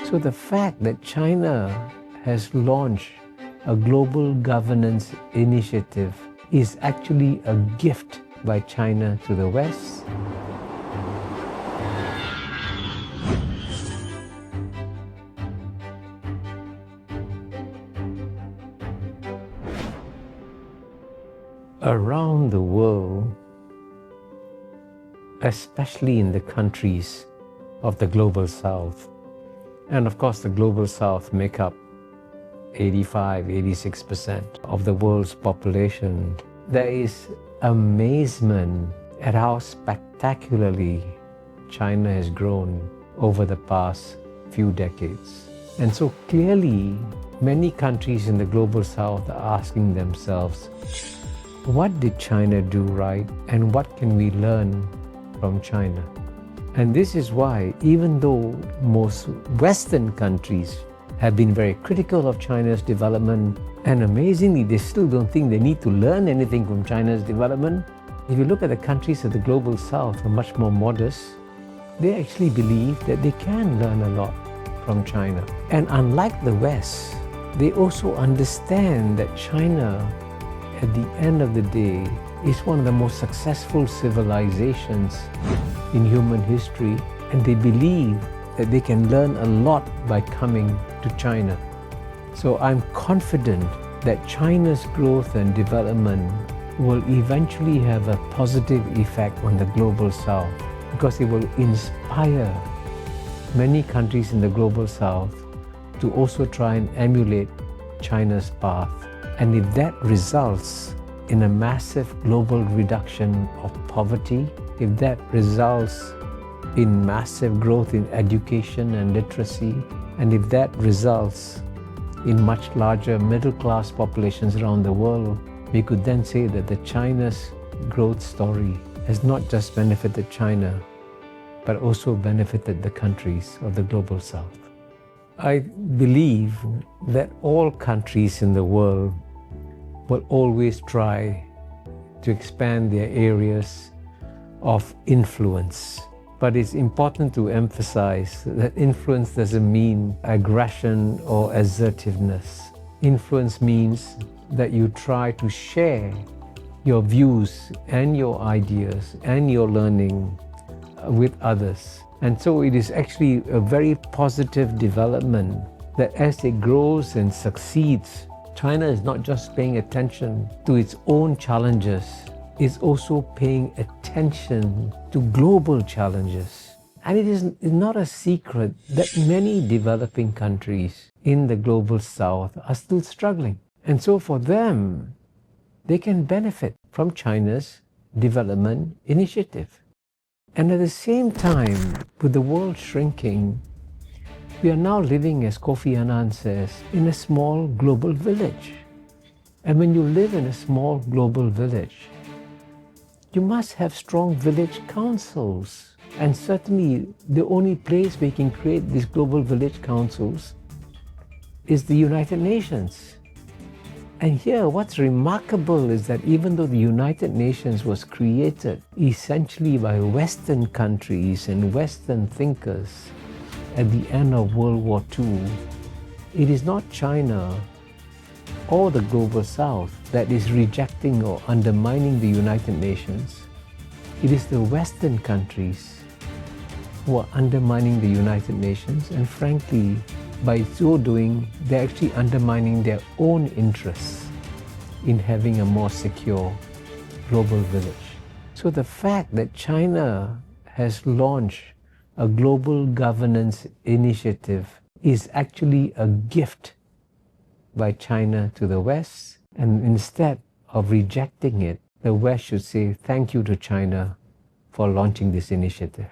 So the fact that China has launched a global governance initiative is actually a gift by China to the West. Around the world, especially in the countries of the Global South, and of course the Global South make up 85–86% of the world's population, there is amazement at how spectacularly China has grown over the past few decades. And so clearly, many countries in the Global South are asking themselves, what did China do right, and what can we learn from China? And this is why, even though most Western countries have been very critical of China's development, and amazingly, they still don't think they need to learn anything from China's development. If you look at the countries of the Global South, are much more modest. They actually believe that they can learn a lot from China. And unlike the West, they also understand that China, at the end of the day, is one of the most successful civilizations in human history, and they believe that they can learn a lot by coming to China. So I'm confident that China's growth and development will eventually have a positive effect on the Global South, because it will inspire many countries in the Global South to also try and emulate China's path. And if that results in a massive global reduction of poverty, if that results in massive growth in education and literacy, and if that results in much larger middle-class populations around the world, we could then say that the China's growth story has not just benefited China, but also benefited the countries of the Global South. I believe that all countries in the world will always try to expand their areas of influence. But it's important to emphasize that influence doesn't mean aggression or assertiveness. Influence means that you try to share your views and your ideas and your learning with others. And so it is actually a very positive development that as it grows and succeeds, China is not just paying attention to its own challenges, it's also paying attention to global challenges. And it is not a secret that many developing countries in the Global South are still struggling. And so for them, they can benefit from China's development initiative. And at the same time, with the world shrinking, we are now living, as Kofi Annan says, in a small global village. And when you live in a small global village, you must have strong village councils. And certainly the only place we can create these global village councils is the United Nations. And here what's remarkable is that even though the United Nations was created essentially by Western countries and Western thinkers at the end of World War II, it is not China or the Global South that is rejecting or undermining the United Nations. It is the Western countries who are undermining the United Nations, and frankly, by so doing, they're actually undermining their own interests in having a more secure global village. So the fact that China has launched a global governance initiative is actually a gift by China to the West, and instead of rejecting it, the West should say thank you to China for launching this initiative.